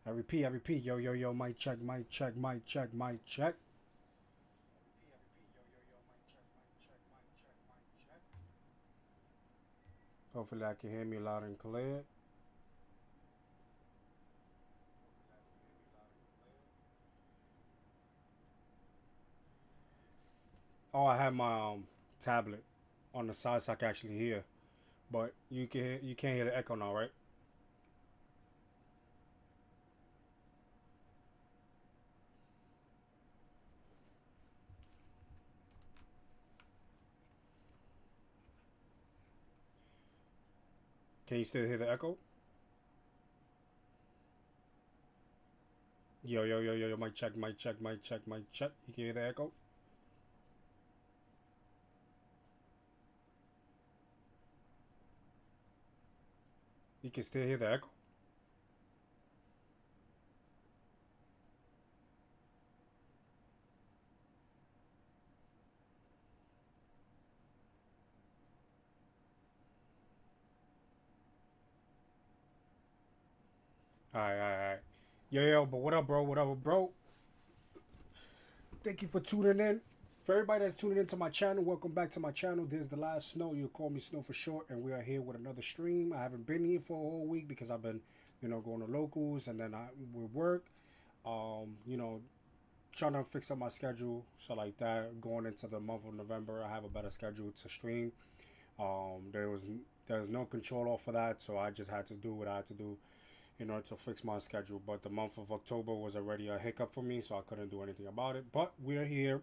I repeat. Yo, yo, yo, mic check, mic check, mic check, mic check. Hopefully, I can hear me loud and clear. Oh, I have my tablet on the side so I can actually hear. But you can't hear the echo now, right? Can you still hear the echo? Yo, yo, yo, yo, yo, mic check, mic check, mic check, mic check. You can hear the echo? You can still hear the echo? Alright. Yo, yo, but what up, bro? What up, bro? Thank you for tuning in. For everybody that's tuning into my channel, welcome back to my channel. This is the last Snow. You'll call me Snow for short, and we are here with another stream. I haven't been here for a whole week because I've been, going to locals and then I with work. Um, you know, Trying to fix up my schedule so like that going into the month of November, I have a better schedule to stream. There was no control off of that, so I just had to do what I had to do in order to fix my schedule. But the month of October was already a hiccup for me, so I couldn't do anything about it. But we're here.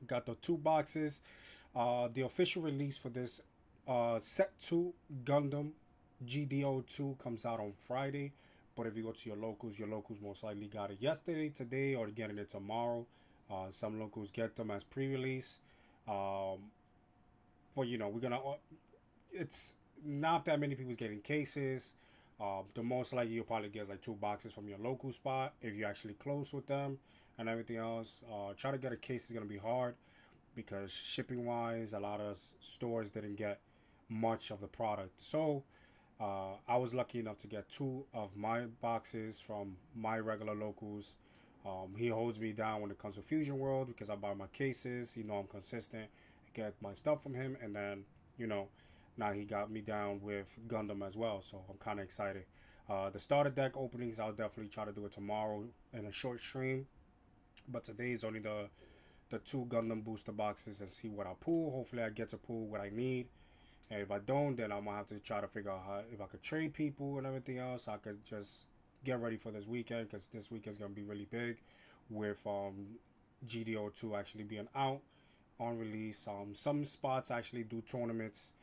Got the two boxes. The official release for this set 2 Gundam GD02 comes out on Friday. But if you go to your locals most likely got it yesterday, today, or getting it tomorrow. Some locals get them as pre-release. Um, but we're gonna. It's not that many people's getting cases. The most likely you'll probably get like two boxes from your local spot if you're actually close with them and everything else. Try to get a case is gonna be hard because shipping wise, a lot of stores didn't get much of the product. So I was lucky enough to get two of my boxes from my regular locals. He holds me down when it comes to Fusion World because I buy my cases. I'm consistent. I get my stuff from him, and then you know now he got me down with Gundam as well. So I'm kind of excited. The starter deck openings, I'll definitely try to do it tomorrow in a short stream. But today is only the two Gundam booster boxes and see what I pull. Hopefully, I get to pull what I need. And if I don't, then I'm gonna have to try to figure out how if I could trade people and everything else. I could just get ready for this weekend because this weekend's gonna be really big, with GD02 actually being out on release. Some spots actually do tournaments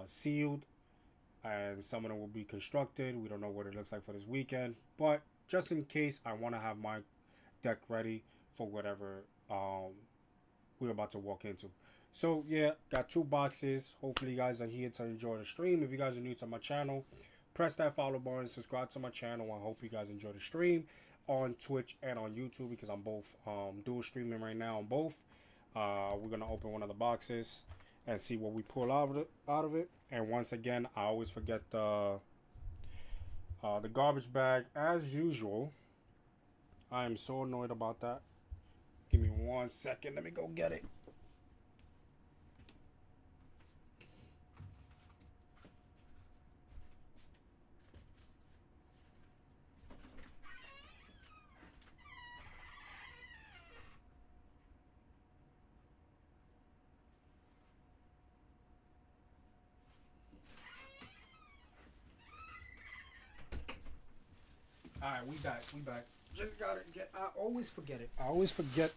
sealed, and some of them will be constructed. We don't know what it looks like for this weekend, but just in case, I want to have my deck ready for whatever we're about to walk into. So yeah, got two boxes. Hopefully you guys are here to enjoy the stream. If you guys are new to my channel, press that follow button, subscribe to my channel. I hope you guys enjoy the stream on Twitch and on YouTube because I'm both dual streaming right now on both. We're gonna open one of the boxes and see what we pull out of it. And once again, I always forget the garbage bag as usual. I am so annoyed about that. Give me 1 second. Let me go get it. All right, we back. We back. Just gotta get. I always forget it. I always forget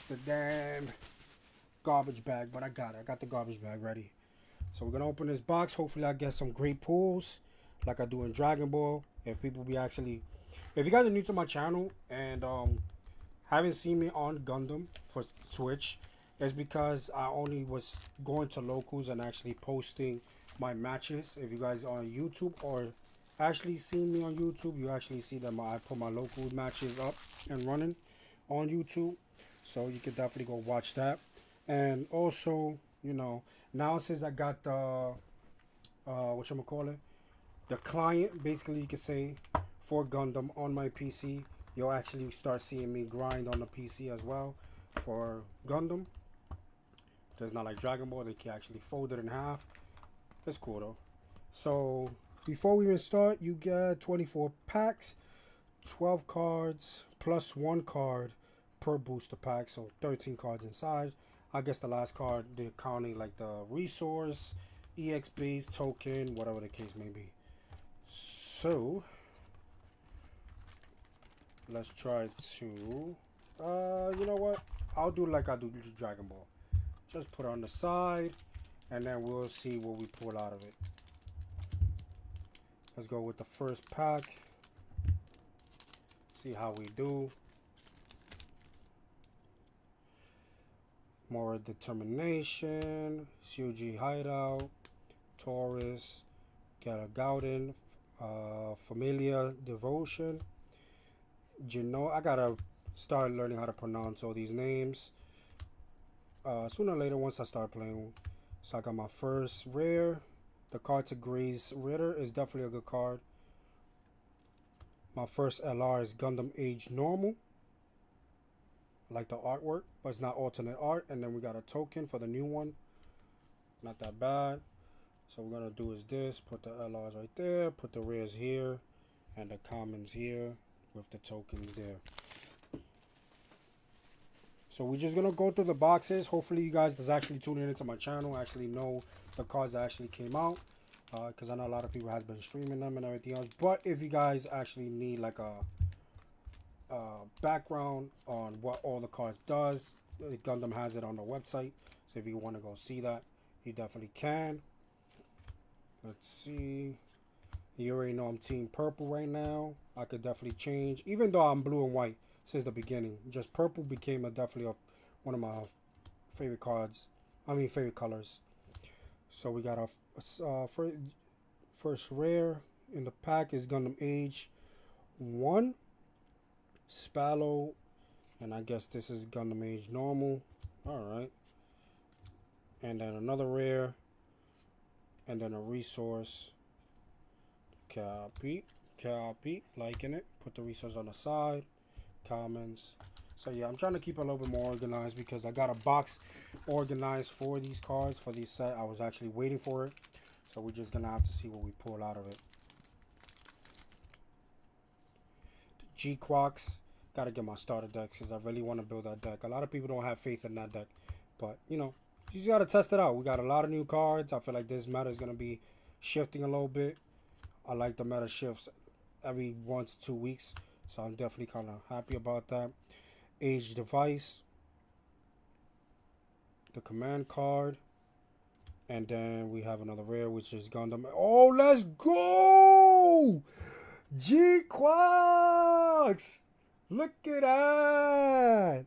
the damn garbage bag, but I got it. I got the garbage bag ready. So we're gonna open this box. Hopefully, I get some great pulls, like I do in Dragon Ball. If people be actually, if you guys are new to my channel and haven't seen me on Gundam for Twitch, it's because I only was going to locals and actually posting my matches. If you guys are on YouTube or actually seen me on YouTube, you actually see that I put my local matches up and running on YouTube. So you can definitely go watch that. And also, now since I got the what you call it, the client, basically you could say, for Gundam on my PC. You'll actually start seeing me grind on the PC as well for Gundam. It's not like Dragon Ball, they can actually fold it in half. It's cool though. So before we even start, you get 24 packs, 12 cards, plus 1 card per booster pack, so 13 cards inside. I guess the last card, they're counting like the resource, EX base, token, whatever the case may be. So let's try to, you know what? I'll do like I do Dragon Ball. Just put it on the side, and then we'll see what we pull out of it. Let's go with the first pack. See how we do. More Determination, CUG Hideout, Taurus, Gauden, Familia Devotion. I gotta start learning how to pronounce all these names. Sooner or later, once I start playing. So I got my first rare. The card to Grace Ritter is definitely a good card. My first LR is Gundam Age Normal. I like the artwork, but it's not alternate art. And then we got a token for the new one. Not that bad. So what we're gonna do is this. Put the LRs right there. Put the rares here. And the commons here with the tokens there. So we're just going to go through the boxes. Hopefully you guys that's actually tuning into my channel actually know the cards that actually came out. Because I know a lot of people has been streaming them and everything else. But if you guys actually need like a background on what all the cards does, Gundam has it on the website. So if you want to go see that, you definitely can. Let's see. You already know I'm team purple right now. I could definitely change. Even though I'm blue and white since the beginning. Just purple became definitely one of my favorite cards. Favorite colors. So we got our first rare in the pack is Gundam Age 1. Spallow. And I guess this is Gundam Age Normal. Alright. And then another rare. And then a resource. Copy. Liking it. Put the resource on the side. Commons. So yeah, I'm trying to keep it a little bit more organized because I got a box organized for these cards, for these set. I was actually waiting for it. So we're just gonna have to see what we pull out of it. G-Quox. Gotta get my starter deck because I really want to build that deck. A lot of people don't have faith in that deck. But you know, you just gotta test it out. We got a lot of new cards. I feel like this meta is gonna be shifting a little bit. I like the meta shifts every 1 to 2 weeks. So I'm definitely kind of happy about that. Age Device. The command card. And then we have another rare, which is Gundam. Oh, let's go! G-Quox! Look at that!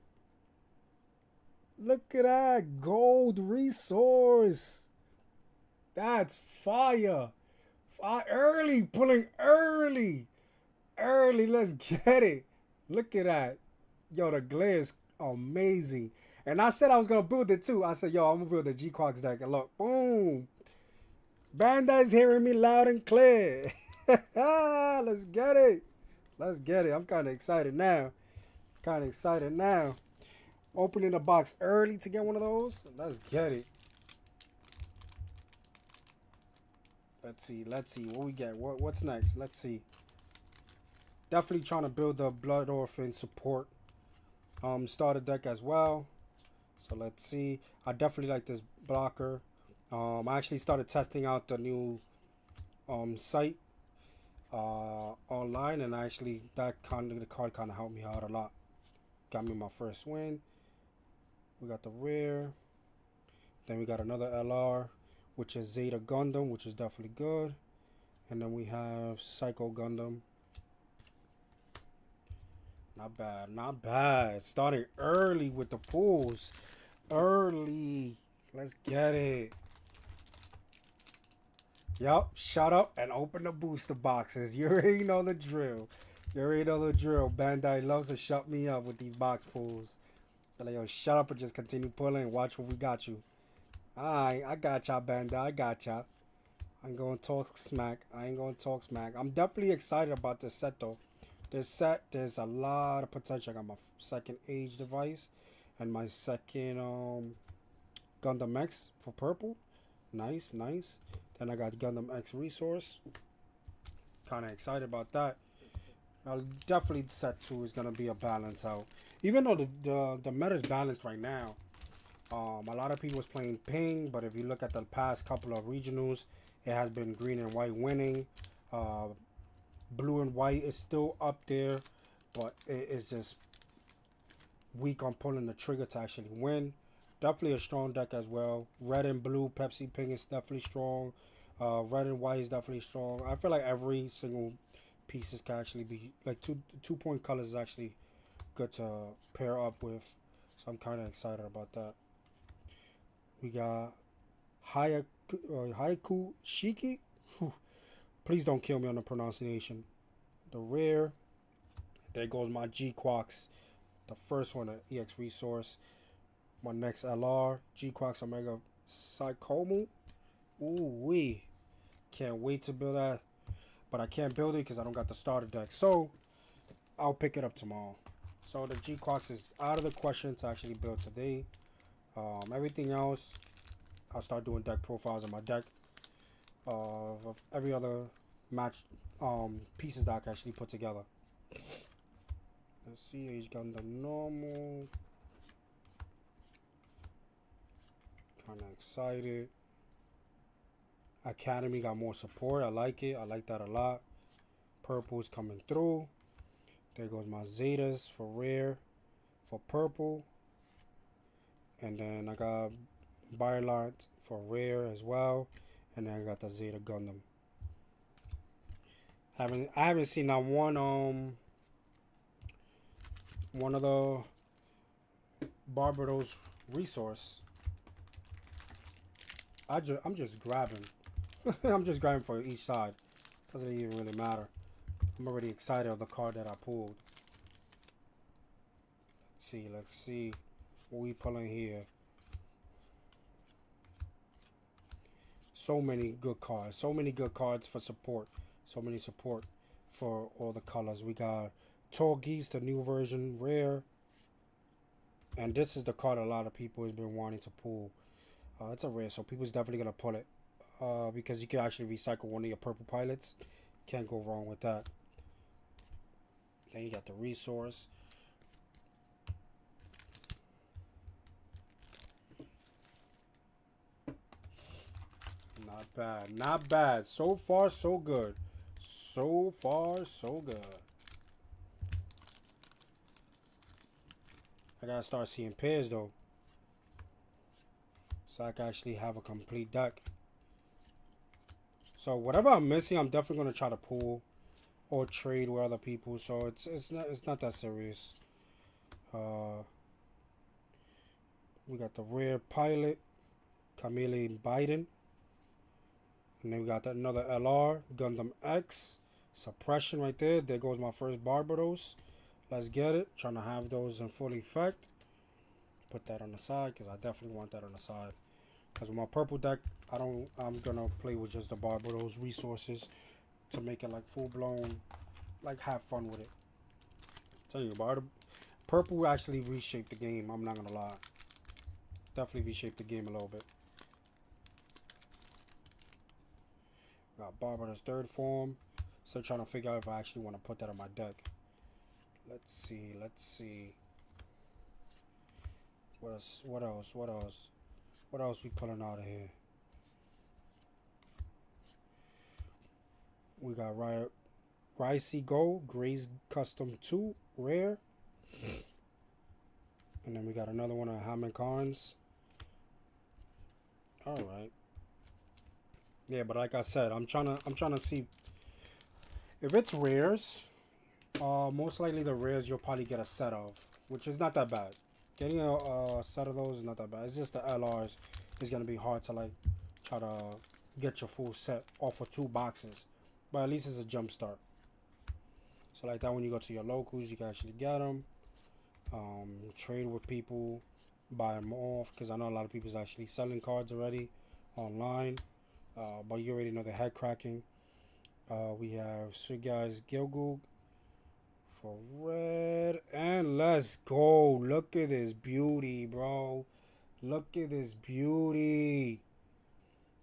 Look at that gold resource. That's fire. Early, pulling early. Early, let's get it. Look at that. Yo, the glare is amazing. And I said I was going to build it too. I said, yo, I'm going to build the G-Quox deck. And look, boom. Bandai's hearing me loud and clear. Let's get it. Let's get it. I'm kind of excited now. Opening the box early to get one of those. Let's get it. Let's see what we get. What's next? Let's see. Definitely trying to build the Blood Orphan support starter deck as well. So let's see. I definitely like this blocker. I actually started testing out the new site online, and actually the card kind of helped me out a lot. Got me my first win. We got the rare. Then we got another LR, which is Zeta Gundam, which is definitely good. And then we have Psycho Gundam. Not bad. Starting early with the pulls. Early. Let's get it. Yup, shut up and open the booster boxes. You already know the drill. Bandai loves to shut me up with these box pulls. They're like, yo, shut up and just continue pulling and watch what we got you. Alright, I got y'all, Bandai. I got y'all. I ain't gonna talk smack. I ain't gonna talk smack. I'm definitely excited about this set though. This set, there's a lot of potential. I got my second age device and my second Gundam X for purple. Nice, nice. Then I got Gundam X resource. Kind of excited about that. I'll definitely set two is gonna be a balance out. Even though the meta's balanced right now, a lot of people was playing ping, but if you look at the past couple of regionals, it has been green and white winning. Blue and white is still up there, but it is just weak on pulling the trigger to actually win. Definitely a strong deck as well. Red and blue, Pepsi Pink is definitely strong. Red and white is definitely strong. I feel like every single pieces can actually be like 2 point colors is actually good to pair up with. So I'm kind of excited about that. We got Haiku Shiki. Whew. Please don't kill me on the pronunciation. The rare. There goes my G Quax. The first one, an EX resource. My next LR, G Quax Omega Psychomu. Ooh wee. Can't wait to build that. But I can't build it because I don't got the starter deck. So I'll pick it up tomorrow. So the G Quax is out of the question to actually build today. Everything else, I'll start doing deck profiles on my deck of every other match pieces that I can actually put together. Let's see, he's got the normal. Kind of excited. Academy got more support. I like it. I like that a lot. Purple's coming through. There goes my Zetas for rare, for purple. And then I got Bylot for rare as well. And then I got the Zeta Gundam. I haven't seen that one of the Barbados resource. I'm just grabbing. I'm just grabbing for each side. Doesn't even really matter. I'm already excited of the card that I pulled. Let's see what we pulling here. So many good cards. So many good cards for support. So many support for all the colors. We got Torgeese, the new version, rare. And this is the card a lot of people has been wanting to pull. It's a rare, so people's definitely gonna pull it. Because you can actually recycle one of your purple pilots. Can't go wrong with that. Then you got the resource. Not bad. Not bad. So far, so good. So far, so good. I gotta start seeing pairs though. So I can actually have a complete deck. So whatever I'm missing, I'm definitely gonna try to pull or trade with other people. So it's not that serious. We got the rare pilot, Camille Biden. And then we got another LR, Gundam X, suppression right there. There goes my first Barbados. Let's get it. Trying to have those in full effect. Put that on the side because I definitely want that on the side. Because with my purple deck, I'm gonna play with just the Barbados resources to make it like full blown, like have fun with it. Tell you about it. Purple actually reshaped the game. I'm not gonna lie. Definitely reshaped the game a little bit. Got Barbados third form. Still trying to figure out if I actually want to put that on my deck. Let's see. Let's see. What else? What else? What else? What else we pulling out of here? We got Ricey Go, Gray's Custom 2, rare. And then we got another one of Hammond Carnes. Alright. Yeah, but like I said, I'm trying to see if it's rares. Most likely the rares you'll probably get a set of, which is not that bad. Getting a set of those is not that bad. It's just the LRs is gonna be hard to like try to get your full set off of 2 boxes, but at least it's a jump start. So like that, when you go to your locals, you can actually get them. Trade with people, buy them off, because I know a lot of people is actually selling cards already online. But you already know the head cracking. We have Suga's GOOO for red. And let's go. Look at this beauty, bro. Look at this beauty.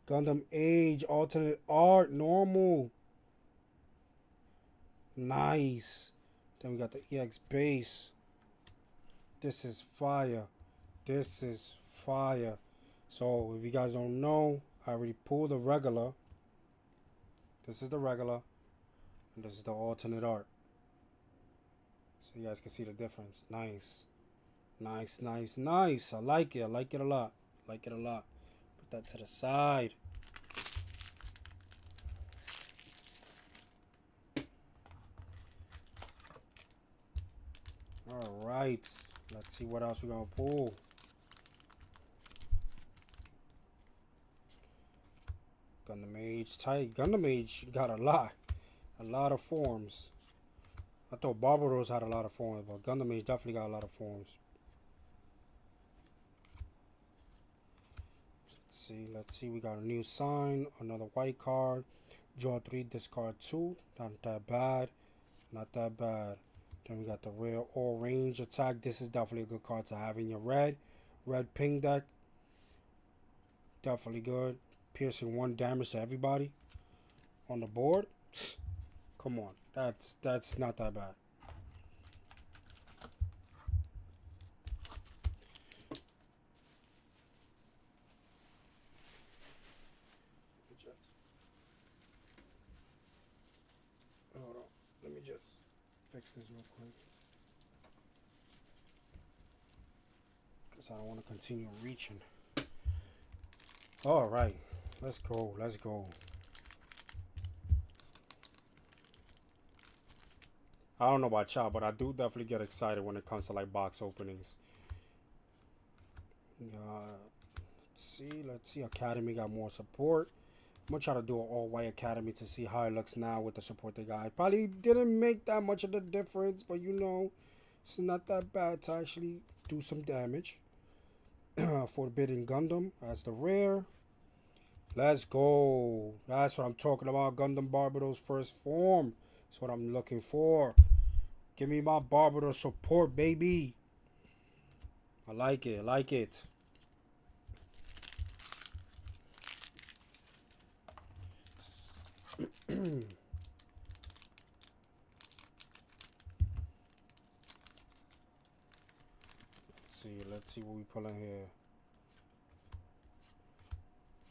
Gundam Age, alternate art, normal. Nice. Then we got the EX base. This is fire. This is fire. So if you guys don't know, I already pulled the regular. This is the regular. And this is the alternate art. So you guys can see the difference. Nice. Nice, nice, nice. I like it. I like it a lot. I like it a lot. Put that to the side. Alright. Let's see what else we're going to pull. Gundam Age tight. Gundam Age got a lot. A lot of forms. I thought Barbaros had a lot of forms, but Gundam Age definitely got a lot of forms. Let's see. We got a new sign, another white card. Draw 3, discard 2. Not that bad. Not that bad. Then we got the rare all range attack. This is definitely a good card to have in your red ping deck. Definitely good. Piercing 1 damage to everybody on the board. Come on, that's not that bad. Hold on, let me just fix this real quick, because I don't want to continue reaching. All right, let's go. Let's go. I don't know about y'all, but I do definitely get excited when it comes to like box openings. Let's see. Academy got more support. I'm gonna try to do an all-white Academy to see how it looks now with the support they got. It probably didn't make that much of the difference, but you know, it's not that bad to actually do some damage. Forbidden Gundam as the rare. Let's go. That's what I'm talking about. Gundam Barbados first form. That's what I'm looking for. Give me my Barbados support, baby. I like it. I like it. Let's see what we pull in here.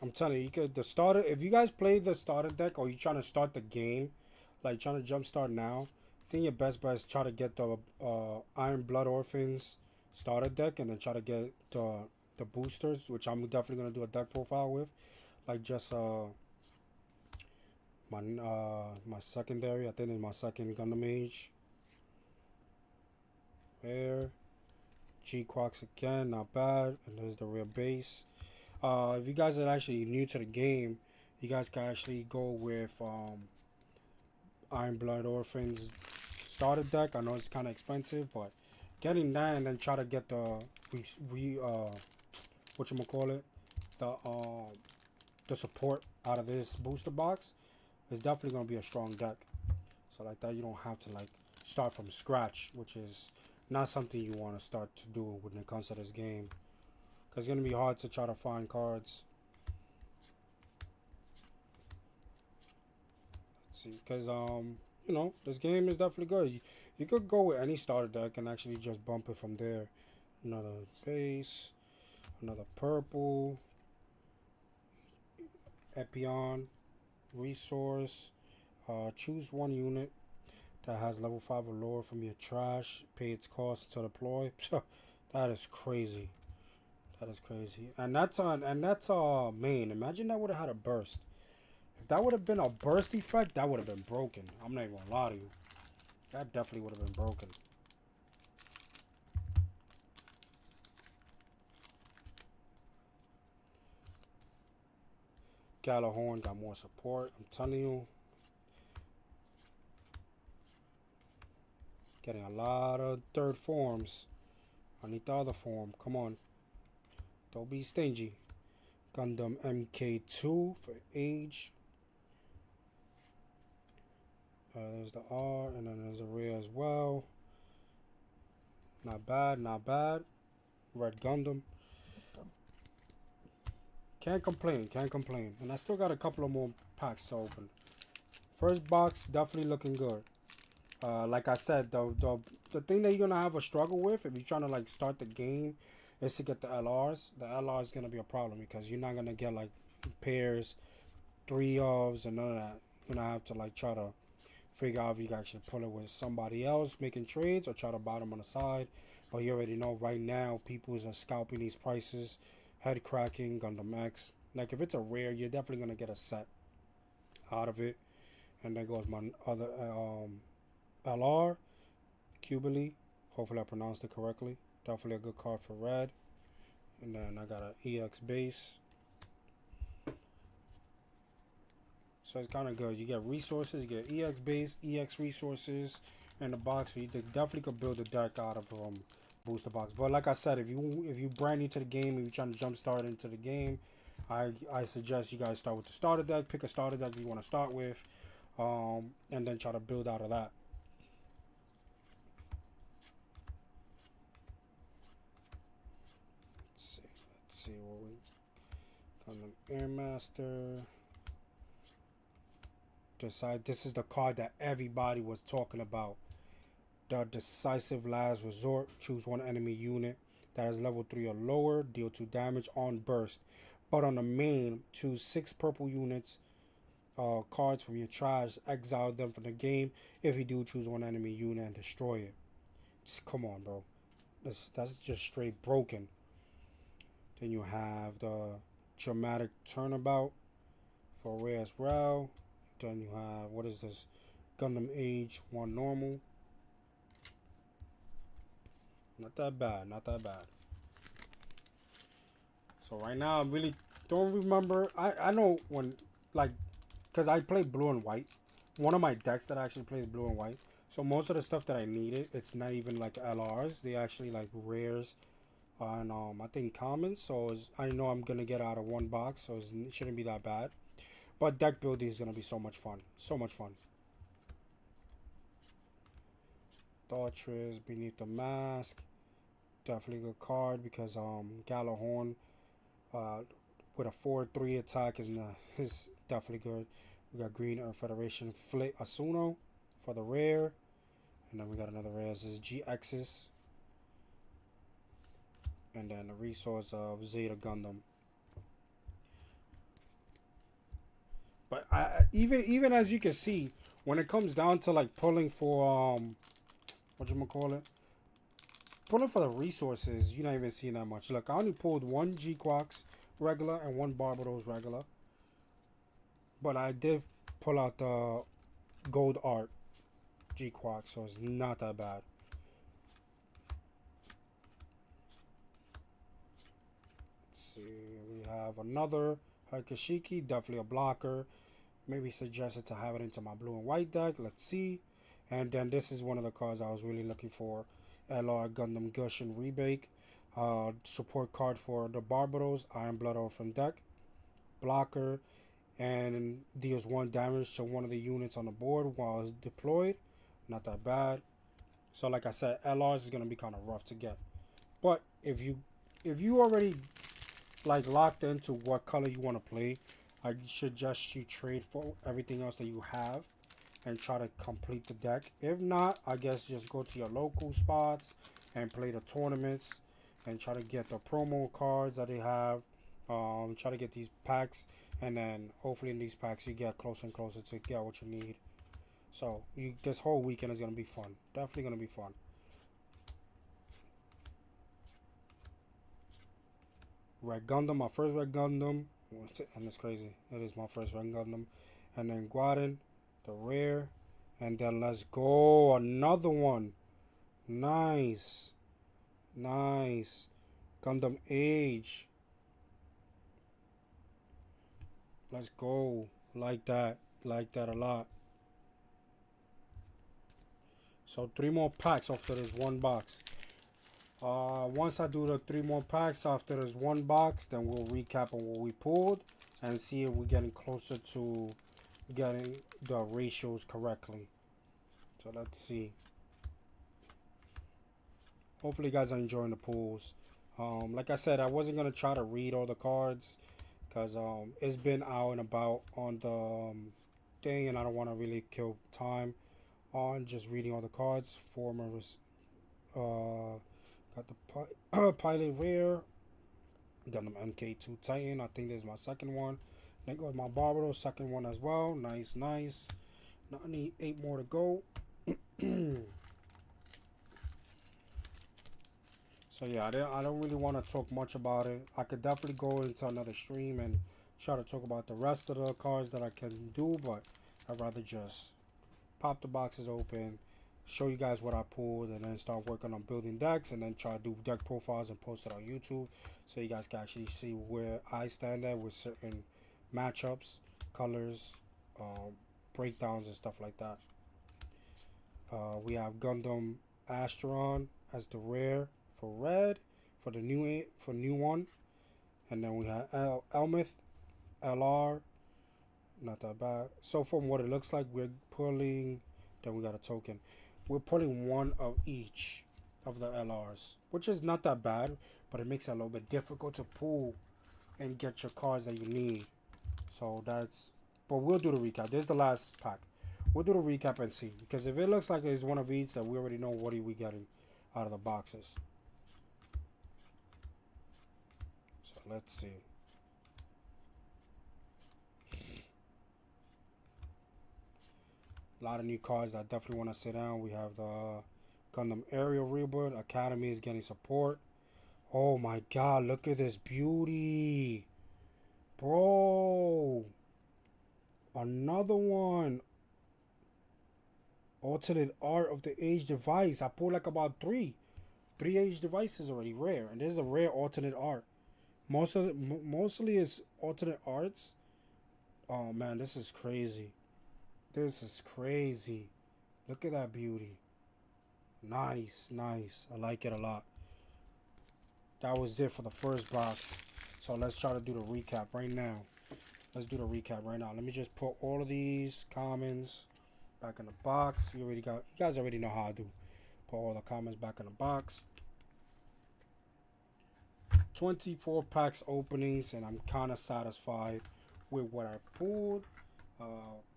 I'm telling you, you could the starter. If you guys play the starter deck or you trying to start the game, like trying to jumpstart now, I think your best bet is try to get the Iron Blood Orphans starter deck, and then try to get the boosters, which I'm definitely gonna do a deck profile with, like just my secondary. I think it's my second Gundam Age. There, G-Quax again, not bad, and there's the real base. If you guys are actually new to the game, you guys can actually go with Iron Blood Orphans starter deck. I know it's kind of expensive, but getting that and then try to get the whatchamacallit, the support out of this booster box is definitely going to be a strong deck. So like that, you don't have to like start from scratch, which is not something you want to start to do when it comes to this game. It's going to be hard to try to find cards. Let's see, because, you know, this game is definitely good. You could go with any starter deck and actually just bump it from there. Another base, another purple, Epion, resource. Choose one unit that has level 5 or lower from your trash. Pay its cost to deploy. That is crazy. That is crazy. And that's main. Imagine that would have had a burst. If that would have been a burst effect, that would have been broken. I'm not even gonna lie to you. That definitely would have been broken. Galahorn got more support. I'm telling you. Getting a lot of third forms. I need the other form. Come on. Don't be stingy. Gundam MK2 for age. There's the R, and then there's a rare as well. Not bad, not bad. Red Gundam. Can't complain, can't complain. And I still got a couple of more packs to open. First box, definitely looking good. Like I said, the thing that you're gonna have a struggle with if you're trying to like start the game is to get the LRs. The LR is gonna be a problem because you're not gonna get like pairs, 3 ofs, and none of that. You're gonna have to like try to figure out if you can actually pull it with somebody else making trades or try to buy them on the side. But you already know right now people are scalping these prices, head cracking, Gundam X. Like if it's a rare, you're definitely gonna get a set out of it. And there goes my other LR, Cubily. Hopefully I pronounced it correctly. Definitely a good card for red. And then I got an EX base. So it's kind of good. You get resources, you get EX base, EX resources in the box. So you definitely could build a deck out of booster box. But like I said, if you brand new to the game, if you're trying to jumpstart into the game, I suggest you guys start with the starter deck. Pick a starter deck you want to start with, and then try to build out of that. Let's see what we got. An Airmaster. This is the card that everybody was talking about. The decisive last resort. Choose one enemy unit that is level 3 or lower. Deal 2 damage on burst. But on the main, choose 6 purple units. Cards from your trash. Exile them from the game. If you do, choose one enemy unit and destroy it. Just, come on, bro. That's just straight broken. Then you have the dramatic turnabout for rare as well. Then you have, what is this? Gundam Age 1 normal. Not that bad, not that bad. So right now, I really don't remember. I know when, like, because I play blue and white. One of my decks that actually plays blue and white. So most of the stuff that I needed, it's not even like LRs. They actually like rares and I think commons. So I know I'm going to get out of one box. So it shouldn't be that bad. But deck building is going to be so much fun. So much fun. Daughters Beneath the Mask. Definitely a good card because Gallahorn with a 4/3 attack is definitely good. We got Green Earth Federation Flit Asuno for the rare. And then we got another rare. This is GX's. And then the resource of Zeta Gundam. But even as you can see, when it comes down to like pulling for whatchamacallit, pulling for the resources, you're not even seeing that much. Look, I only pulled 1 G-Quax regular and 1 Barbados regular. But I did pull out the gold art G-Quax, so it's not that bad. Let's see, we have another Hakashiki, definitely a blocker. Maybe suggested to have it into my blue and white deck. Let's see. And then this is one of the cards I was really looking for. LR Gundam Gushin Rebake. Support card for the Barbados Iron Blood Orphan deck. Blocker. And deals 1 damage to one of the units on the board while it's deployed. Not that bad. So like I said, LRs is going to be kind of rough to get. But if you already like locked into what color you want to play, I suggest you trade for everything else that you have and try to complete the deck. If not, I guess just go to your local spots and play the tournaments and try to get the promo cards that they have. Try to get these packs, and then hopefully in these packs you get closer and closer to get what you need. So this whole weekend is gonna be fun. Definitely gonna be fun. Red Gundam, my first Red Gundam, and it's crazy. It is my first Red Gundam, and then Guaden, the rare, and then let's go another one. Nice, nice. Gundam Age. Let's go. Like that a lot. So 3 more packs after this one box. Once I do the 3 more packs after this one box, then we'll recap on what we pulled and see if we're getting closer to getting the ratios correctly. So let's see. Hopefully you guys are enjoying the pulls. Like I said, I wasn't going to try to read all the cards because it's been out and about on the thing, and I don't want to really kill time on just reading all the cards. Got the Pilot Rare, Gundam MK2 Titan. I think this is my second one. Then goes my Barbados, second one as well. Nice, nice. Now I need 8 more to go. So yeah, I don't really want to talk much about it. I could definitely go into another stream and try to talk about the rest of the cards that I can do, but I'd rather just pop the boxes open, show you guys what I pulled, and then start working on building decks, and then try to do deck profiles and post it on YouTube so you guys can actually see where I stand at with certain matchups, colors, breakdowns, and stuff like that. We have Gundam Astron as the rare for red for the new one, and then we have Elmith LR. Not that bad. So from what it looks like, we're pulling. Then we got a token. We're pulling one of each of the LRs, which is not that bad, but it makes it a little bit difficult to pull and get your cards that you need. So that's. But we'll do the recap. This is the last pack. We'll do the recap and see, because if it looks like it's one of each, then we already know what are we getting out of the boxes. So let's see. A lot of new cards that I definitely want to sit down. We have the Gundam Aerial Rebirth. Academy is getting support. Oh my god, look at this beauty. Bro. Another one. Alternate art of the age device. I pulled like about three age devices already rare, and this is a rare alternate art. Mostly is alternate arts. Oh man, this is crazy. This is crazy. Look at that beauty. Nice, nice. I like it a lot. That was it for the first box. So let's try to do the recap right now. Let's do the recap right now. Let me just put all of these commons back in the box. You guys already know how I do. Put all the commons back in the box. 24 packs openings, and I'm kind of satisfied with what I pulled.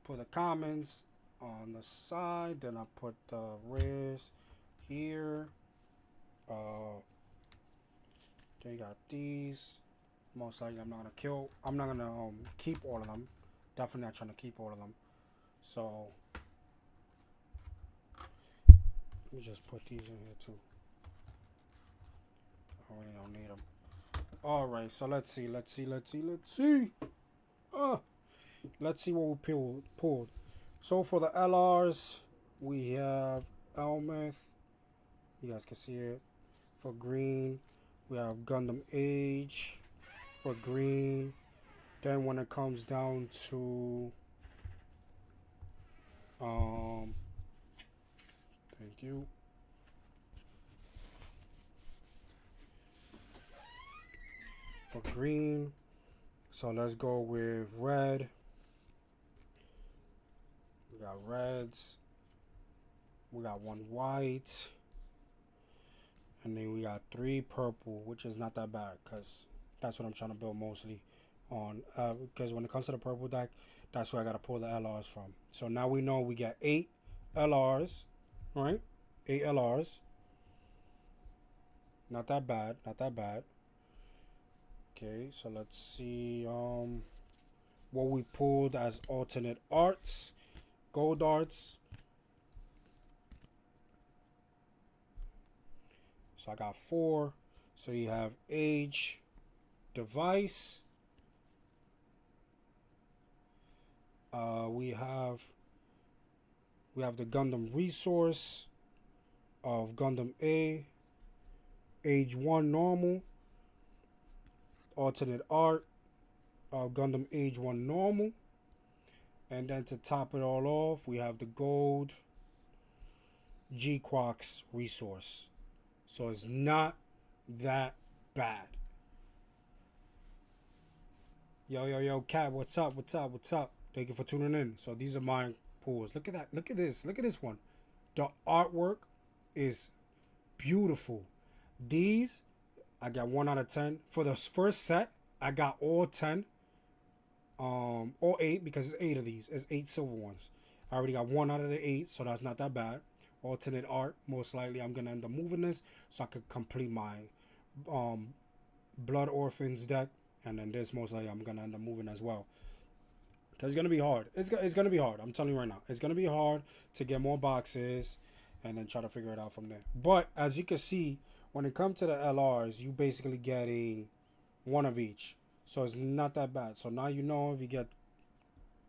Put the commons on the side, then I put the rares here. Then you got these. Most likely I'm not gonna keep all of them. Definitely not trying to keep all of them. So let me just put these in here too. I really don't need them. Alright, so let's see. Let's see what we pulled. So for the LRs, we have Elmith. You guys can see it. For green, we have Gundam Age. For green. Then when it comes down to thank you. For green, so let's go with red. We got reds. We got 1 white. And then we got 3 purple, which is not that bad, because that's what I'm trying to build mostly on. Because when it comes to the purple deck, that's where I got to pull the LRs from. So now we know we got 8 LRs, right? 8 LRs. Not that bad, not that bad. Okay, so let's see what we pulled as alternate arts. Gold arts. So I got 4. So you have age, device. We have the Gundam resource of Gundam A, age 1 normal, alternate art of Gundam age 1 normal, and then to top it all off, we have the gold G-Quox resource. So it's not that bad. Yo, Cat, what's up? What's up? What's up? Thank you for tuning in. So these are my pulls. Look at that. Look at this. Look at this one. The artwork is beautiful. These, I got 1 out of 10. For the first set, I got all 10. All 8 because it's 8 of these. It's 8 silver ones. I already got 1 out of the 8, so that's not that bad. Alternate art. Most likely, I'm gonna end up moving this so I could complete my Blood Orphans deck, and then this most likely I'm gonna end up moving as well. Cause it's gonna be hard. It's gonna be hard. I'm telling you right now. It's gonna be hard to get more boxes, and then try to figure it out from there. But as you can see, when it comes to the LRs, you basically getting 1 of each. So it's not that bad. So now you know if you get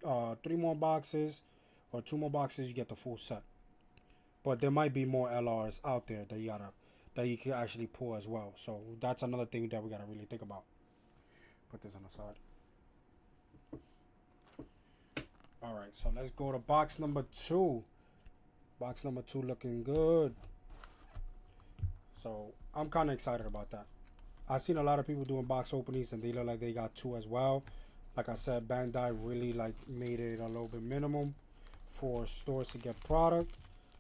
3 more boxes or 2 more boxes, you get the full set. But there might be more LRs out there that you can actually pull as well. So that's another thing that we gotta really think about. Put this on the side. All right, so let's go to box number 2. Box number 2 looking good. So I'm kind of excited about that. I've seen a lot of people doing box openings and they look like they got 2 as well. Like I said, Bandai really made it a little bit minimum for stores to get product.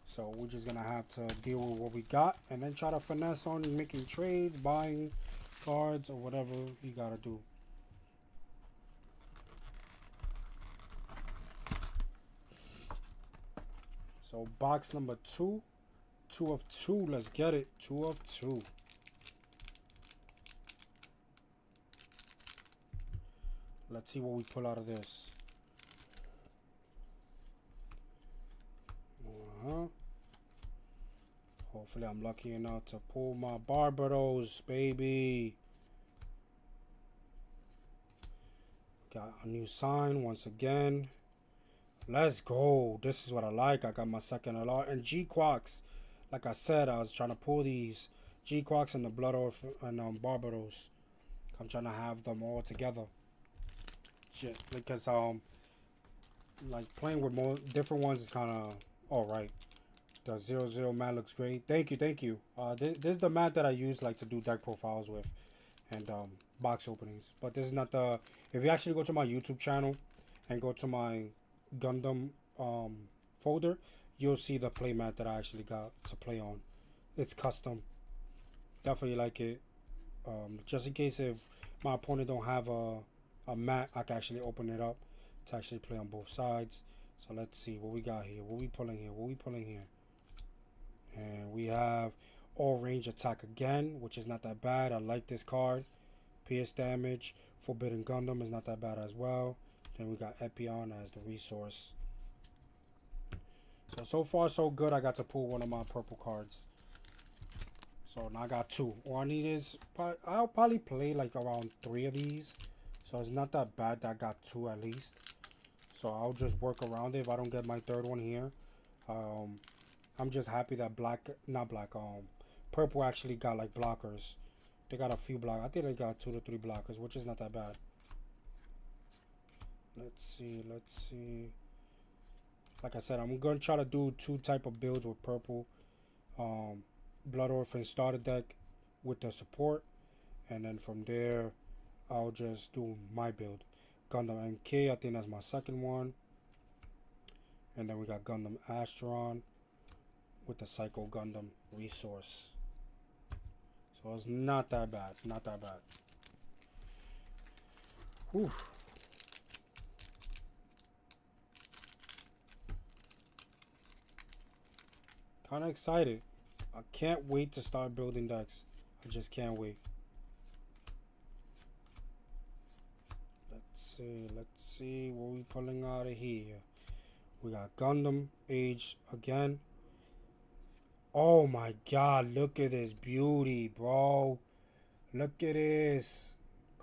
So we're just gonna have to deal with what we got and then try to finesse on making trades, buying cards, or whatever you gotta do. So box number 2, 2 of 2. Let's get it. 2 of 2. Let's see what we pull out of this. Hopefully I'm lucky enough to pull my Barbados, baby. Got a new sign once again. Let's go. This is what I like. I got my second LR. And G-Quacks. Like I said, I was trying to pull these G-Quacks and the Blood Orphan and Barbados. I'm trying to have them all together. Shit. Because like playing with more different ones is kind of alright. The 00 mat looks great. Thank you. This is the mat that I use like to do deck profiles with and box openings. But this is not the. If you actually go to my YouTube channel and go to my Gundam folder, you'll see the play mat that I actually got to play on. It's custom. Definitely like it. Just in case if my opponent don't have a mat, I can actually open it up to actually play on both sides. So let's see what we got here. What we pulling here? And we have all range attack again, which is not that bad. I like this card. Pierce damage. Forbidden Gundam is not that bad as well. Then we got Epion as the resource. So far so good. I got to pull one of my purple cards. So now I got 2. All I need is, I'll probably play like around 3 of these. So it's not that bad that I got 2 at least. So I'll just work around it if I don't get my 3rd one here. I'm just happy that purple actually got like blockers. They got a few blockers. I think they got 2 to 3 blockers, which is not that bad. Let's see. Like I said, I'm gonna try to do 2 type of builds with purple. Blood Orphan starter deck with the support, and then from there I'll just do my build. Gundam MK, I think that's my second one. And then we got Gundam Astron with the Psycho Gundam resource. So it's not that bad. Whew. Kind of excited. I can't wait to start building decks. I just can't wait. Let's see what we pulling out of here. We got Gundam Age again. Oh my god, look at this beauty, bro. Look at this.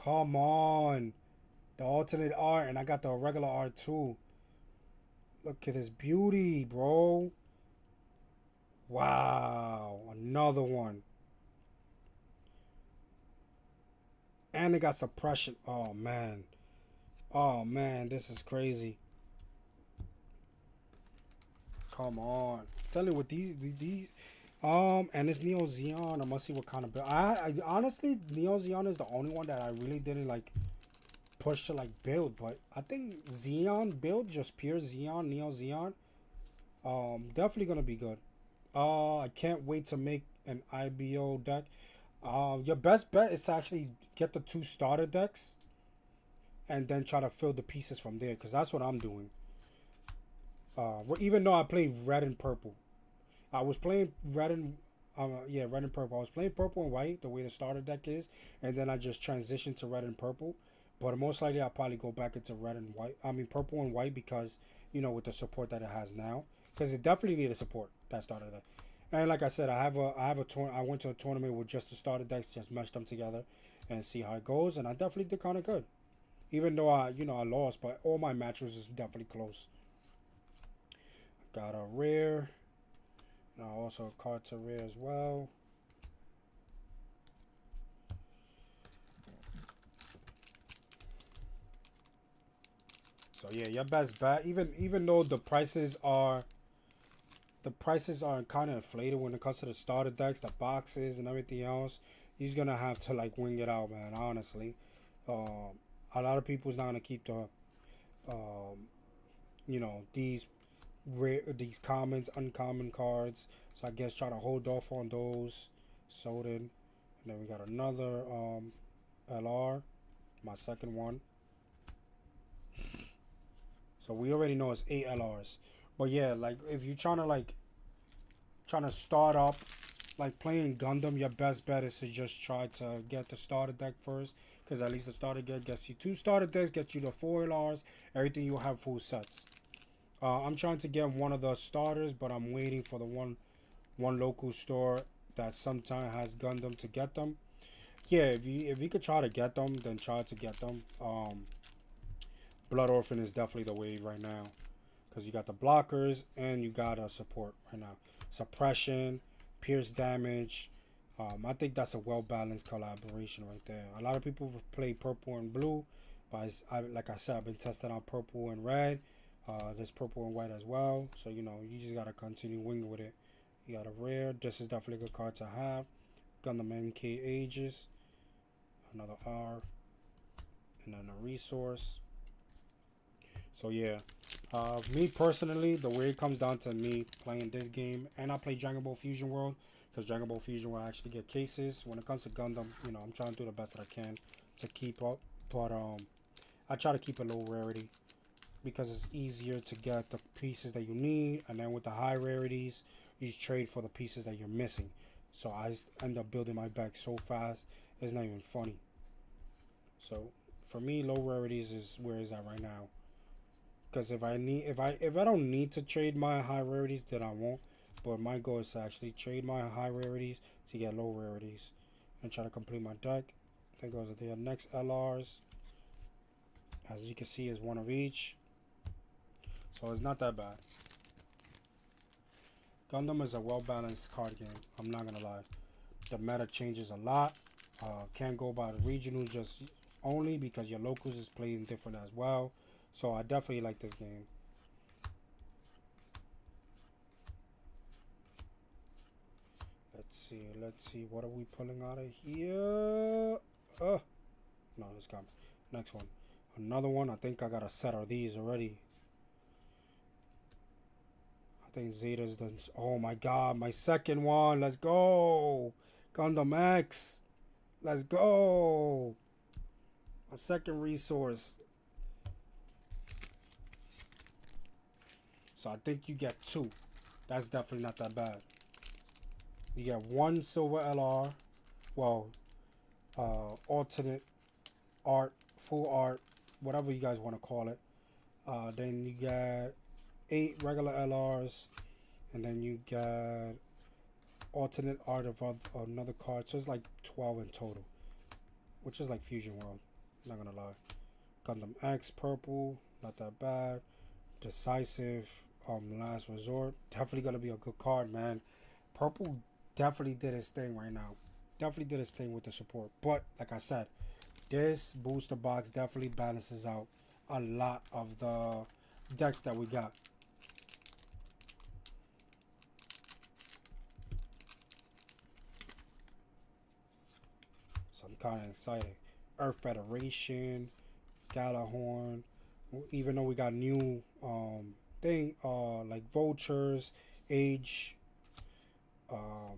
Come on. The alternate art, and I got the regular art too. Look at this beauty, bro. Wow, another one. And it got suppression. Oh man, this is crazy. Come on, I'm telling you, with these And it's Neo Xeon. I must see what kind of build. I honestly, Neo Xeon is the only one that I really didn't like push to like build. But I think Xeon build, just pure Xeon, Neo Xeon, definitely gonna be good. I can't wait to make an IBO deck. Your best bet is to actually get the two starter decks and then try to fill the pieces from there, because that's what I'm doing. Even though I played red and purple, I was playing red and yeah, red and purple. I was playing purple and white the way the starter deck is, and then I just transitioned to red and purple. But most likely I'll probably go back into red and white. I mean purple and white, because with the support that it has now, because it definitely needed support that starter deck. And like I said, I went to a tournament with just the starter decks, just meshed them together, and see how it goes. And I definitely did kind of good, even though I lost, but all my matches was definitely close. Got a rare. Now also a card to rare as well. So yeah, your best bet. Even though the prices are kind of inflated when it comes to the starter decks, the boxes, and everything else. You're gonna have to like wing it out, man. Honestly, a lot of people's not gonna keep the these commons, uncommon cards. So I guess try to hold off on those. Soden. And then we got another LR, my second one. So we already know it's 8 LRs. But yeah, like if you're trying to start up like playing Gundam, your best bet is to just try to get the starter deck first. Because at least the starter deck gets you two starter decks, gets you the 4 LRs, everything you'll have full sets. I'm trying to get one of the starters, but I'm waiting for the one local store that sometimes has Gundam to get them. Yeah, if you could try to get them, then try to get them. Blood Orphan is definitely the wave right now, because you got the blockers and you got a support right now. Suppression, pierce damage. I think that's a well balanced collaboration right there. A lot of people play purple and blue, but like I said, I've been testing out purple and red. There's purple and white as well. So you just gotta continue winging with it. You got a rare. This is definitely a good card to have. Gundam MK Ages. Another R. And then a resource. So yeah, me personally, the way it comes down to me playing this game, and I play Dragon Ball Fusion World, because Dragon Ball Fusion will actually get cases. When it comes to Gundam, I'm trying to do the best that I can to keep up, but I try to keep a low rarity, because it's easier to get the pieces that you need, and then with the high rarities, you trade for the pieces that you're missing. So I end up building my back so fast, it's not even funny. So for me, low rarities is where it's at right now. Because if I don't need to trade my high rarities, then I won't. But my goal is to actually trade my high rarities to get low rarities and try to complete my deck. That goes to the next LRs. As you can see, is one of each. So it's not that bad. Gundam is a well-balanced card game. I'm not gonna lie. The meta changes a lot. Can't go by the regionals just only, because your locals is playing different as well. So I definitely like this game. Let's see. What are we pulling out of here? No, this coming. Next one. Another one. I think I got a set of these already. I think Zeta's done. Oh my god, my second one. Let's go. Gundam X. Let's go. My second resource. So I think you get two. That's definitely not that bad. You get one silver LR. Well, alternate art, full art, whatever you guys want to call it. Then you got 8 regular LRs. And then you got alternate art of another card. So it's like 12 in total, which is like Fusion World. Not gonna lie. Gundam X purple, not that bad. Decisive, last resort. Definitely gonna be a good card, man. Purple definitely did his thing right now. Definitely did his thing with the support. But like I said, this booster box definitely balances out a lot of the decks that we got. kind of excited. Earth Federation, Galahorn. Even though we got new like vultures, age,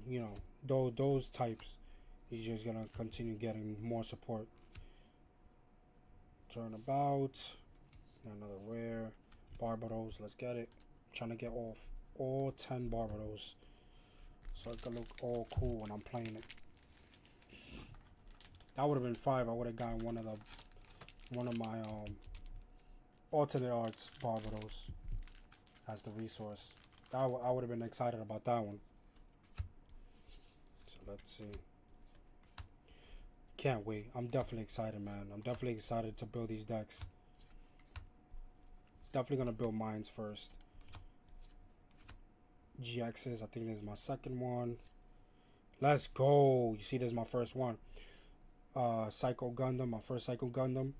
you know, those types. He's just gonna continue getting more support. Turnabout, another rare. Barbados, let's get it. I'm trying to get off all 10 Barbados, so it can look all cool when I'm playing it. That would have been 5. I would have gotten one of my alternate arts Barbados as the resource. I would have been excited about that one. So let's see. Can't wait. I'm definitely excited, man. I'm definitely excited to build these decks. Definitely gonna build mines first. GXs, I think this is my second one. Let's go. You see, this is my first one. Psycho Gundam, my first Psycho Gundam.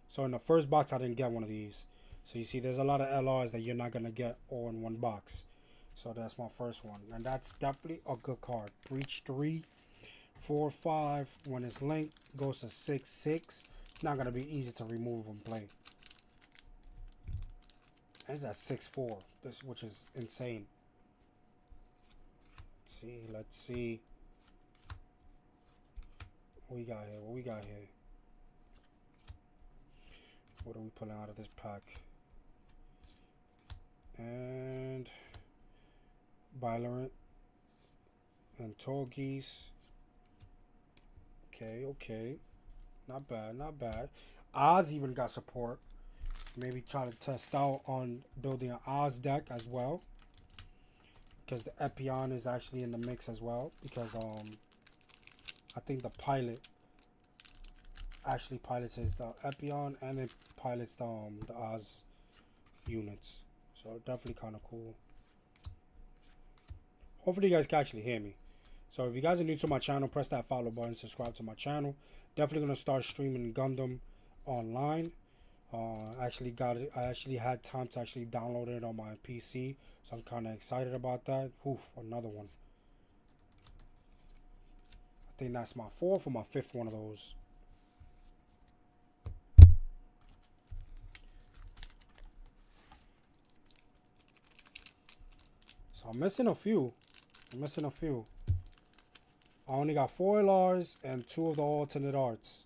So in the first box, I didn't get one of these. So you see, there's a lot of LRs that you're not gonna get all in one box. So that's my first one, and that's definitely a good card. Breach 3, 4, 5. When it's linked, goes to 6, 6. It's not gonna be easy to remove and play. It's at 6-4, which is insane. Let's see. What we got here? What are we pulling out of this pack? And Bylorant and Torgeese. Okay. Not bad. Oz even got support. Maybe try to test out on building an Oz deck as well, because the Epion is actually in the mix as well, because I think the pilot actually pilots the Epion, and it pilots the Oz units. So definitely kind of cool. Hopefully you guys can actually hear me. So if you guys are new to my channel, press that follow button, subscribe to my channel. Definitely gonna start streaming Gundam online. I actually had time to actually download it on my PC, so I'm kind of excited about that. Oof, another one. I think that's my 4th or my 5th one of those. So I'm missing a few. I only got 4 LRs and 2 of the alternate arts.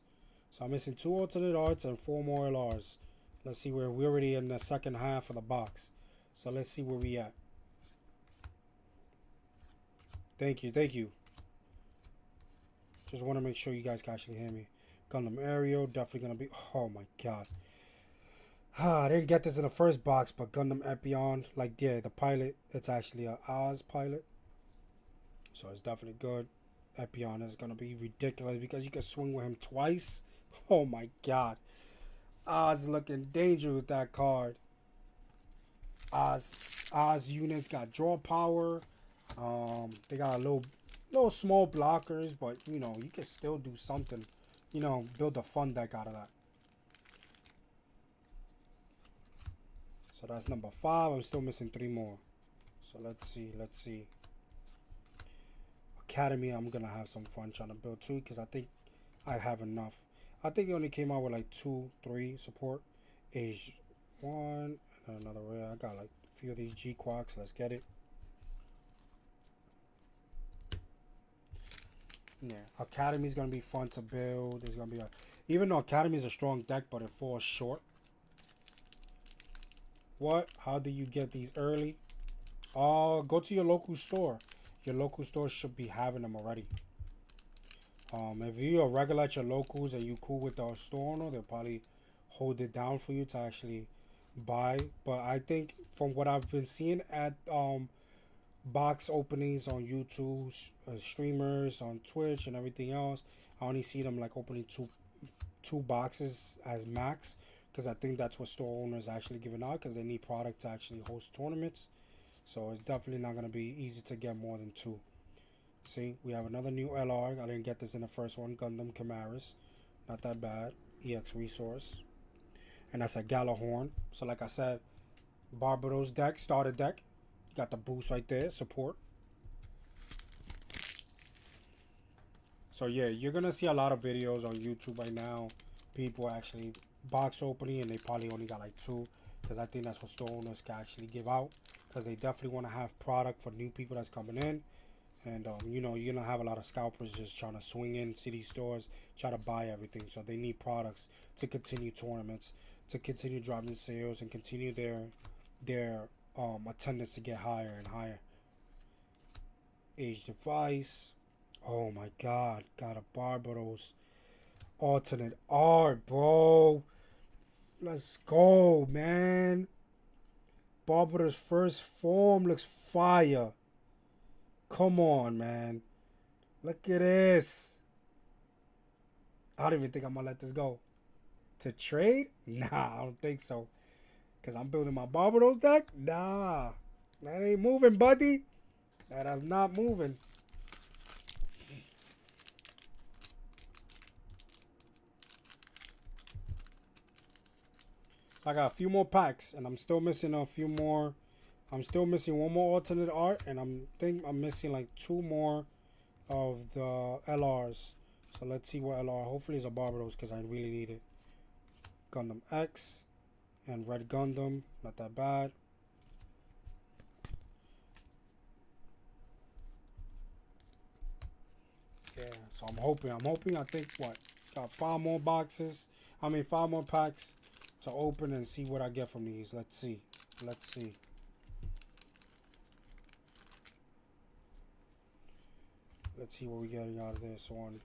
So I'm missing 2 alternate arts and 4 more LRs. Let's see where we're already in the second half of the box. So let's see where we at. Thank you. Just want to make sure you guys can actually hear me. Gundam Aerial, definitely going to be... Oh my god. I didn't get this in the first box, but Gundam Epion, like, yeah, the pilot, it's actually a Oz pilot. So it's definitely good. Epion is going to be ridiculous because you can swing with him twice. Oh my god. Oz looking dangerous with that card. Oz units got draw power. They got a little small blockers, but you know, you can still do something. You know, build a fun deck out of that. So that's number 5. I'm still missing 3 more. So let's see. Academy, I'm gonna have some fun trying to build 2 because I think I have enough. I think it only came out with like 2, 3 support. Age 1 and another rare. I got like a few of these G-Quacks. Let's get it. Yeah, Academy is gonna be fun to build. There's gonna be even though Academy is a strong deck, but it falls short. What? How do you get these early? Go to your local store. Your local store should be having them already. If you're a regular at your locals and you cool with the store owner, they'll probably hold it down for you to actually buy. But I think from what I've been seeing at box openings on YouTube, streamers on Twitch and everything else, I only see them like opening two boxes as max, because I think that's what store owners are actually giving out, because they need product to actually host tournaments. So it's definitely not going to be easy to get more than 2. See, we have another new LR. I didn't get this in the first one. Gundam Chimeras. Not that bad. EX resource. And that's a Galahorn. So like I said, Barbados deck, starter deck. Got the boost right there, support. So yeah, you're gonna see a lot of videos on YouTube right now. People actually box opening, and they probably only got like two, because I think that's what store owners can actually give out, because they definitely want to have product for new people that's coming in. And you know, you're gonna have a lot of scalpers just trying to swing in city stores, try to buy everything. So they need products to continue tournaments, to continue driving sales, and continue their attendance to get higher and higher. Age device. Oh my God, got a Barbados alternate art, bro. Let's go, man. Barbados first form looks fire. Come on, man. Look at this. I don't even think I'm gonna let this go. To trade? Nah, I don't think so. Cause I'm building my Barbados deck? Nah. That ain't moving, buddy. That is not moving. So I got a few more packs, and I'm still missing a few more. I'm still missing one more alternate art, and I'm missing like two more of the LRs. So let's see what LR. Hopefully it's a Barbados, because I really need it. Gundam X and Red Gundam. Not that bad. Yeah, so I'm hoping. I think what? Got five more boxes. I mean, five more packs to open and see what I get from these. Let's see. Let's see. Let's see what we're getting out of this one.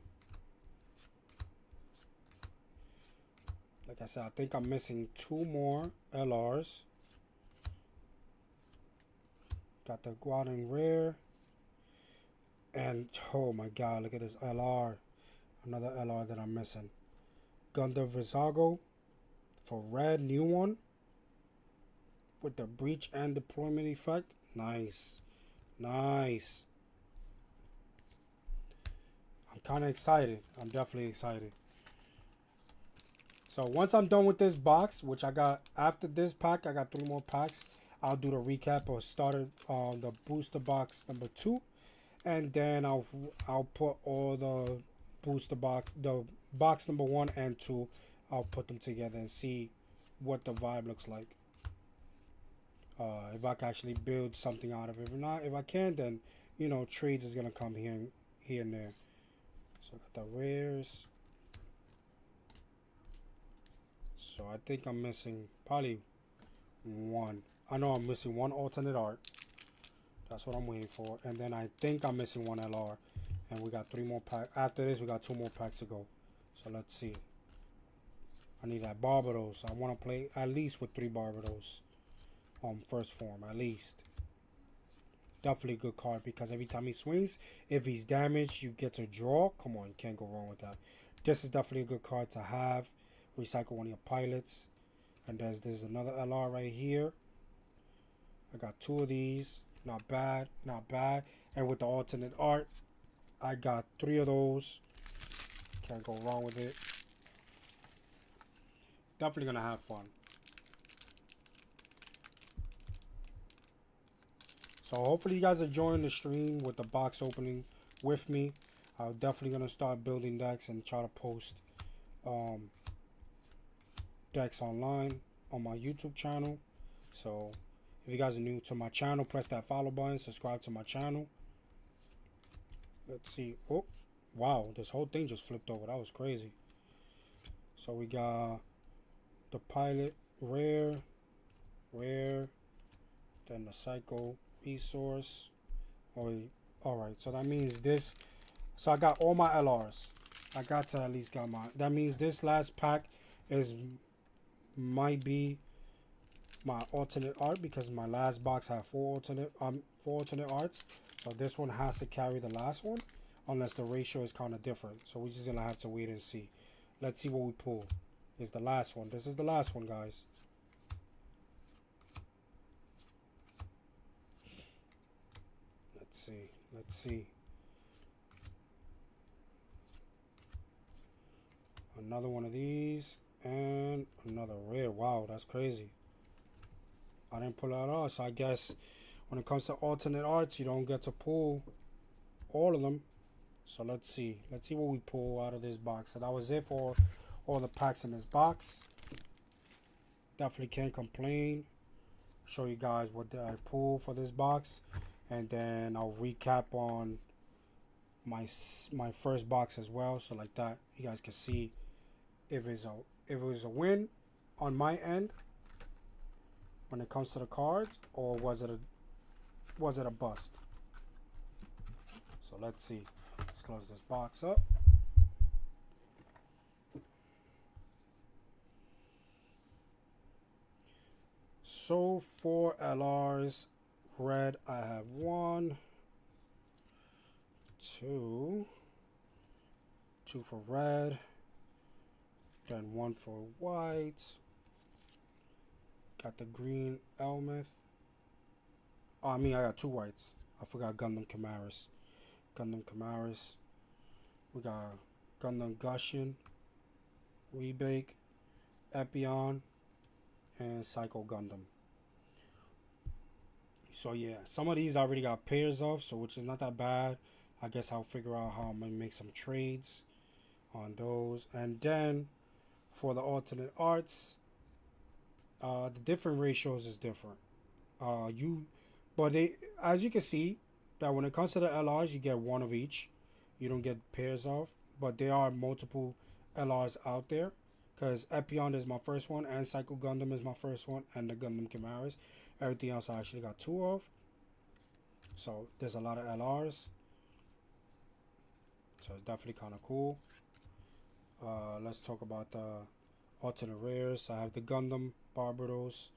Like I said, I think I'm missing two more LRs. Got the Guadin Rare. And, oh my God, look at this LR. Another LR that I'm missing. Gundam Visago for red, new one. With the breach and deployment effect. Nice. Nice. I'm kind of excited. I'm definitely excited. So once I'm done with this box, which I got after this pack, I got three more packs. I'll do the recap or started the booster box number 2, and then I'll put all the booster box, the box number 1 and 2. I'll put them together and see what the vibe looks like. If I can actually build something out of it. If not, if I can, then you know trades is gonna come here and there. So I got the rares. So I think I'm missing probably one. I know I'm missing one alternate art. That's what I'm waiting for. And then I think I'm missing one LR. And we got 3 more packs. After this, we got 2 more packs to go. So let's see. I need that Barbados. I want to play at least with 3 Barbados. First form, at least. Definitely a good card, because every time he swings, if he's damaged, you get to draw. Come on, you can't go wrong with that. This is definitely a good card to have. Recycle one of your pilots. And there's another LR right here. I got 2 of these. Not bad, not bad. And with the alternate art, I got 3 of those. Can't go wrong with it. Definitely gonna have fun. So hopefully you guys are enjoying the stream with the box opening with me. I'm definitely gonna start building decks and try to post decks online on my YouTube channel. So if you guys are new to my channel, press that follow button, subscribe to my channel. Let's see. Oh, wow, this whole thing just flipped over. That was crazy. So we got the pilot rare, then the psycho resource. Alright, so that means this. So I got all my LRs. I got to at least got my. That means this last pack might be my alternate art, because my last box had 4 alternate arts. So this one has to carry the last one, unless the ratio is kind of different. So we're just gonna have to wait and see. Let's see what we pull. Is the last one. This is the last one, guys. Let's see. Let's see. Another one of these and another rare. Wow, that's crazy. I didn't pull that off, so I guess when it comes to alternate arts, you don't get to pull all of them. So let's see what we pull out of this box. So that was it for all the packs in this box. Definitely can't complain. Show you guys what I pulled for this box, and then I'll recap on my first box as well. So like that, you guys can see if it was a win on my end when it comes to the cards, or was it a bust. So let's see. Let's close this box up. So for LRs, red, I have 1, 2 for red, then 1 for white. Got the green Elmeth. Oh, I got 2 whites. I forgot Gundam Camaris. We got Gundam Gushin, Rebake, Epion, and Psycho Gundam. So yeah, some of these I already got pairs of, so which is not that bad. I guess I'll figure out how I'm gonna make some trades on those. And then for the alternate arts, the different ratios is different. But as you can see, that when it comes to the LRs, you get 1 of each. You don't get pairs of, but there are multiple LRs out there. Because Epion is my first one, and Psycho Gundam is my first one, and the Gundam Camaris. Everything else I actually got 2 of. So there's a lot of LRs. So it's definitely kind of cool. Let's talk about the alternate rares. I have the Gundam Barbados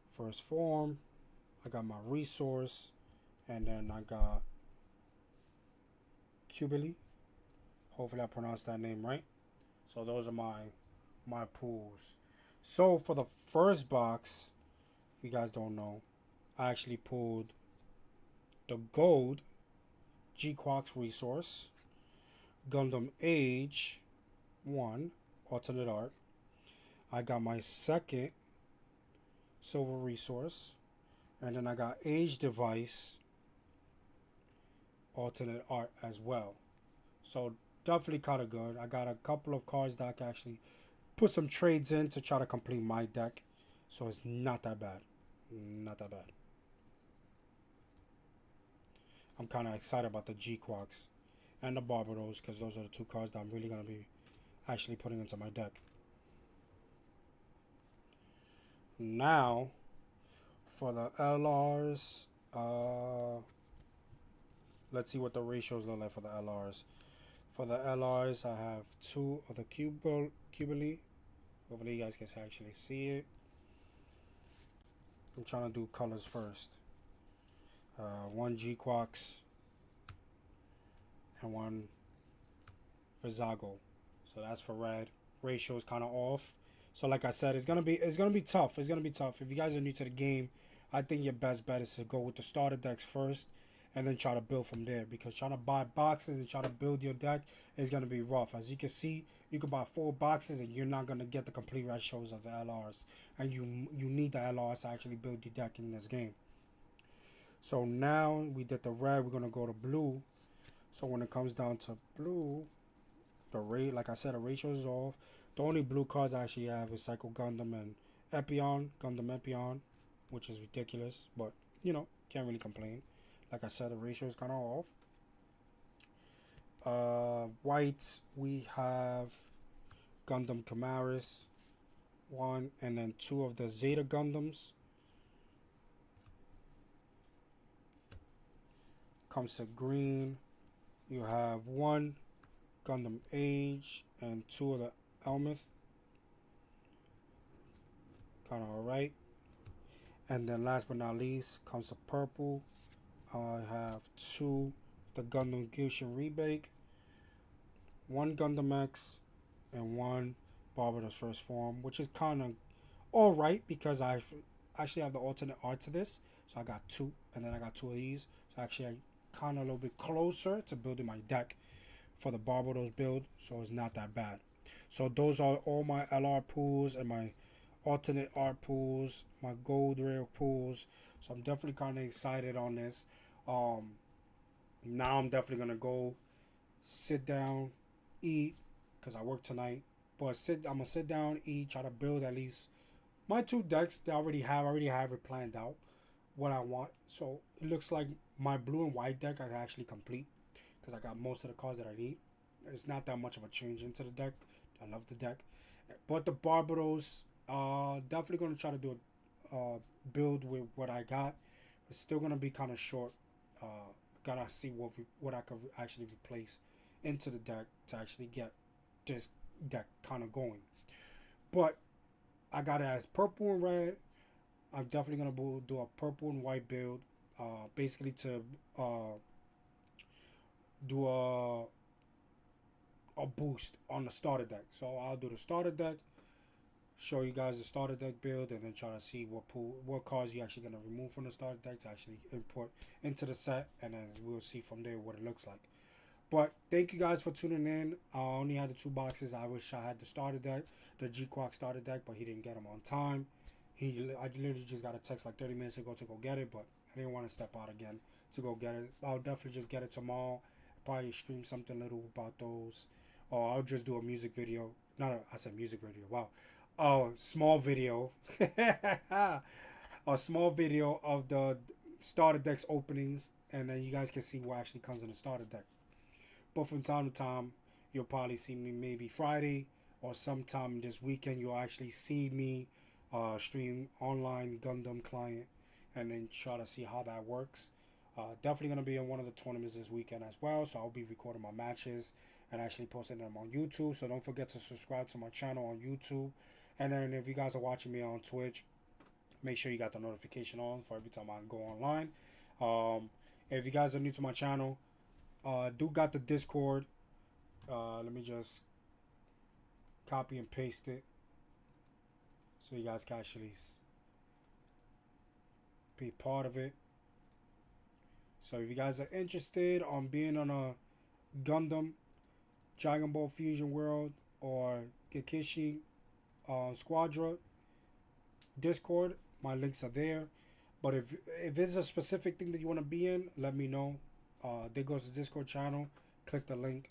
first form. I got my resource, and then I got Cubili. Hopefully I pronounced that name right. So those are my pools. So for the first box, if you guys don't know, I actually pulled the gold G-Quox resource, Gundam Age 1 alternate art. I got my second silver resource, and then I got Age Device alternate art as well. So definitely kind of good. I got a couple of cards that I can actually put some trades in to try to complete my deck. So it's not that bad. Not that bad. I'm kind of excited about the G-Quox and the Barbados, because those are the 2 cards that I'm really going to be actually putting into my deck. Now, for the LRs, let's see what the ratios look like for the LRs. For the LRs, I have 2 of the Cubili. Hopefully you guys can actually see it. I'm trying to do colors first. 1 G-Quox and 1 Vizago. So that's for red. Ratio is kind of off. So like I said, it's gonna be tough. It's gonna be tough. If you guys are new to the game, I think your best bet is to go with the starter decks first, and then try to build from there. Because trying to buy boxes and try to build your deck is gonna be rough. As you can see, you can buy 4 boxes and you're not gonna get the complete ratios of the LRs, and you need the LRs to actually build your deck in this game. So now we did the red, we're gonna go to blue. So when it comes down to blue, like I said, the ratio is off. The only blue cards I actually have is Psycho Gundam and Gundam Epion, which is ridiculous, but can't really complain. Like I said, the ratio is kind of off. White, we have Gundam Camaris 1, and then 2 of the Zeta Gundams. Comes to green, you have 1 Gundam Age and 2 of the Elmeth. Kind of alright. And then last but not least comes to purple. I have 2 the Gundam Gushin Rebake, 1 Gundam X, and 1 Barbados first form, which is kind of alright because I actually have the alternate art to this. So I got 2, and then I got 2 of these. So actually I kind of a little bit closer to building my deck for the Barbados build, so it's not that bad. So those are all my LR pools and my alternate art pools, my gold rare pools. So I'm definitely kind of excited on this. Now I'm definitely gonna go sit down, eat, because I work tonight. But I'm gonna sit down, eat, try to build at least my two decks that I already have it planned out what I want. So it looks like my blue and white deck I can actually complete because I got most of the cards that I need. It's not that much of a change into the deck. I love the deck, but the Barbados, definitely gonna try to do a build with what I got. It's still gonna be kind of short. Gotta see what I could actually replace into the deck to actually get this deck kind of going. But I got it as purple and red. I'm definitely gonna do a purple and white build, basically to do a boost on the starter deck. So I'll do the starter deck, show you guys the starter deck build, and then try to see what cards you actually gonna remove from the starter deck to actually import into the set, and then we'll see from there what it looks like. But thank you guys for tuning in. I only had the 2 boxes. I wish I had the starter deck, the GOOO starter deck, but he didn't get them on time. I literally just got a text like 30 minutes ago to go get it, but I didn't want to step out again to go get it. I'll definitely just get it tomorrow. Probably stream something little about those, or I'll just do a music video. I said music video. Wow. Oh, small video. A small video of the starter deck's openings, and then you guys can see what actually comes in the starter deck. But from time to time, you'll probably see me maybe Friday or sometime this weekend. You'll actually see me stream online Gundam client and then try to see how that works. Definitely going to be in one of the tournaments this weekend as well. So I'll be recording my matches and actually posting them on YouTube. So don't forget to subscribe to my channel on YouTube. And then if you guys are watching me on Twitch, make sure you got the notification on for every time I go online. If you guys are new to my channel, do got the Discord. Let me just copy and paste it so you guys can actually be part of it. So if you guys are interested on being on a Gundam, Dragon Ball Fusion World, or Gekishi Squadra Discord, my links are there. But if it's a specific thing that you want to be in, let me know. There goes the Discord channel. Click the link.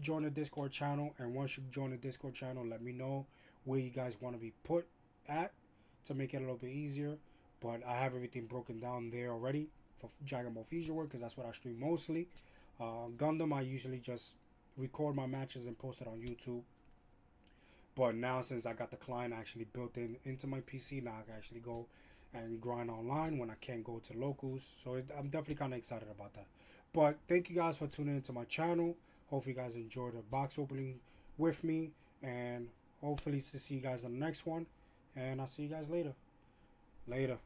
Join the Discord channel, and once you join the Discord channel, let me know where you guys want to be put at to make it a little bit easier. But I have everything broken down there already for Dragon Ball Fusion World because that's what I stream mostly. Gundam, I usually just record my matches and post it on YouTube. But now, since I got the client actually built into my PC, now I can actually go and grind online when I can't go to locals. So I'm definitely kind of excited about that. But thank you guys for tuning into my channel. Hopefully you guys enjoyed the box opening with me. And hopefully to see you guys in the next one. And I'll see you guys later. Later.